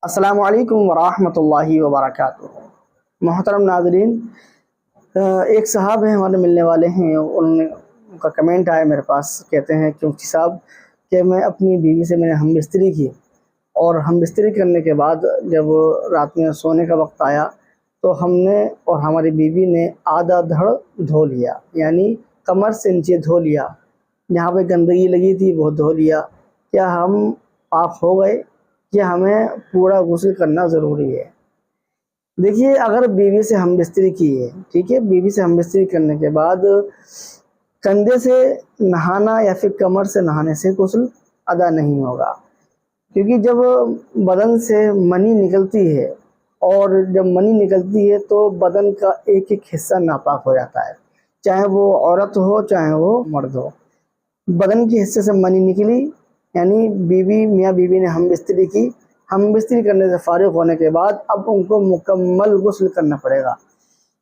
अस्सलामु अलैकुम वरहमतुल्लाहि वबरकातुह। मोहतरम नाज़रीन, एक साहब हैं हमारे मिलने वाले हैं, उनका कमेंट आया मेरे पास। कहते हैं कि मुफ्ती साहब कि मैं अपनी बीवी से मैंने हम बिस्तरी की और हम बिस्तरी करने के बाद जब रात में सोने का वक्त आया तो हमने और हमारी बीवी ने आधा धड़ धो लिया, यानी कमर से नीचे धो लिया, जहाँ पे गंदगी लगी थी वो धो लिया। क्या हम पाक हो गए कि हमें पूरा गुस्ल करना ज़रूरी है? देखिए, अगर बीवी से हम बिस्तरी की है, ठीक है, बीवी से हम बिस्तरी करने के बाद कंधे से नहाना या फिर कमर से नहाने से गुस्ल अदा नहीं होगा, क्योंकि जब बदन से मनी निकलती है और जब मनी निकलती है तो बदन का एक एक हिस्सा नापाक हो जाता है, चाहे वो औरत हो चाहे वो मर्द हो। बदन के हिस्से से मनी निकली, यानी बीवी मियाँ बीवी ने हम बिस्तरी की, हम बिस्तरी करने से फारिग होने के बाद अब उनको मुकम्मल गुस्ल करना पड़ेगा।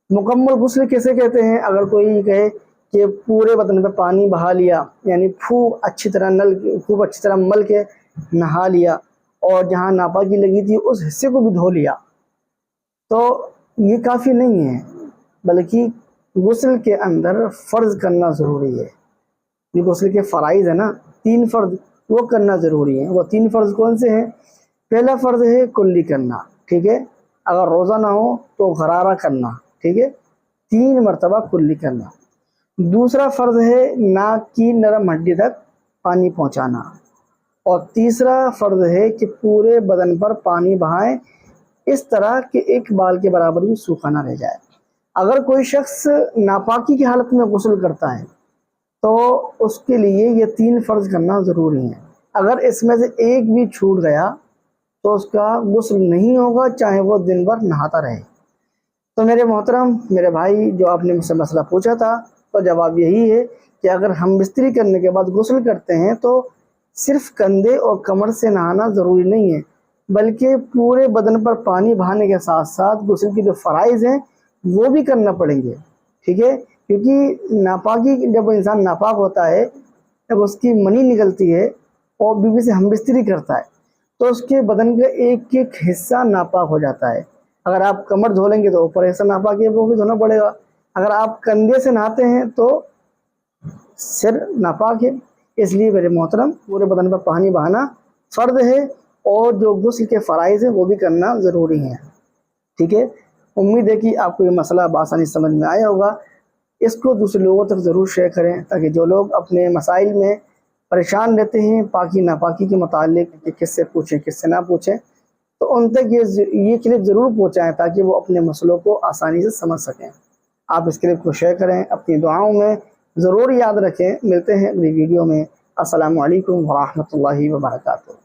मुकम्मल गुस्ल किसे कहते हैं? अगर कोई कहे कि पूरे बदन पे पानी बहा लिया, यानी खूब अच्छी तरह मल के नहा लिया और जहाँ नापाकी लगी थी उस हिस्से को भी धो लिया, तो ये काफ़ी नहीं है, बल्कि गुस्ल के अंदर फ़र्ज़ करना ज़रूरी है। ये गुस्ल के फ़राइज़ है ना, 3 फ़र्ज़, वो करना ज़रूरी है। वो 3 फ़र्ज़ कौन से हैं? पहला फ़र्ज़ है कुल्ली करना, ठीक है, अगर रोज़ा ना हो तो गरारा करना, ठीक है, 3 मरतबा कुल्ली करना। दूसरा फ़र्ज़ है नाक की नरम हड्डी तक पानी पहुँचाना, और तीसरा फ़र्ज़ है कि पूरे बदन पर पानी बहाएं, इस तरह कि एक बाल के बराबर भी सूखा ना रह जाए। अगर कोई शख्स नापाकी की हालत में गुस्ल करता है तो उसके लिए ये 3 फ़र्ज़ करना ज़रूरी है। अगर इसमें से एक भी छूट गया तो उसका गुस्ल नहीं होगा, चाहे वो दिन भर नहाता रहे। तो मेरे मोहतरम, मेरे भाई, जो आपने मुझसे मसला पूछा था, तो जवाब यही है कि अगर हम बिस्तरी करने के बाद गुस्ल करते हैं तो सिर्फ़ कंधे और कमर से नहाना ज़रूरी नहीं है, बल्कि पूरे बदन पर पानी बहाने के साथ साथ गुस्ल की जो फ़राइज़ हैं वो भी करना पड़ेंगे, ठीक है, क्योंकि नापाकी, जब इंसान नापाक होता है, जब उसकी मनी निकलती है और बीवी से हम बिस्तरी करता है तो उसके बदन का एक एक हिस्सा नापाक हो जाता है। अगर आप कमर धो लेंगे तो ऊपर हिस्सा नापाक है, वो भी धोना पड़ेगा। अगर आप कंधे से नहाते हैं तो सिर नापाक है। इसलिए मेरे मोहतरम, पूरे बदन पर पानी बहाना फ़र्ज़ है और जो गुस्ल के फ़राइज़ हैं वो भी करना ज़रूरी है, ठीक है। उम्मीद है कि आपको ये मसला बआसानी समझ में आया होगा। इसको दूसरे लोगों तक ज़रूर शेयर करें, ताकि जो लोग अपने मसाइल में परेशान रहते हैं पाकी नापाकी के मुतालिक कि किससे पूछें किससे ना पूछें, तो उन तक ये क्लिप ज़रूर पहुँचाएँ ताकि वो अपने मसलों को आसानी से समझ सकें। आप इस क्लिप को शेयर करें, अपनी दुआओं में ज़रूर याद रखें। मिलते हैं अगली वीडियो में। अस्सलामु अलैकुम वरहमतुल्लाहि वबरकातुहू।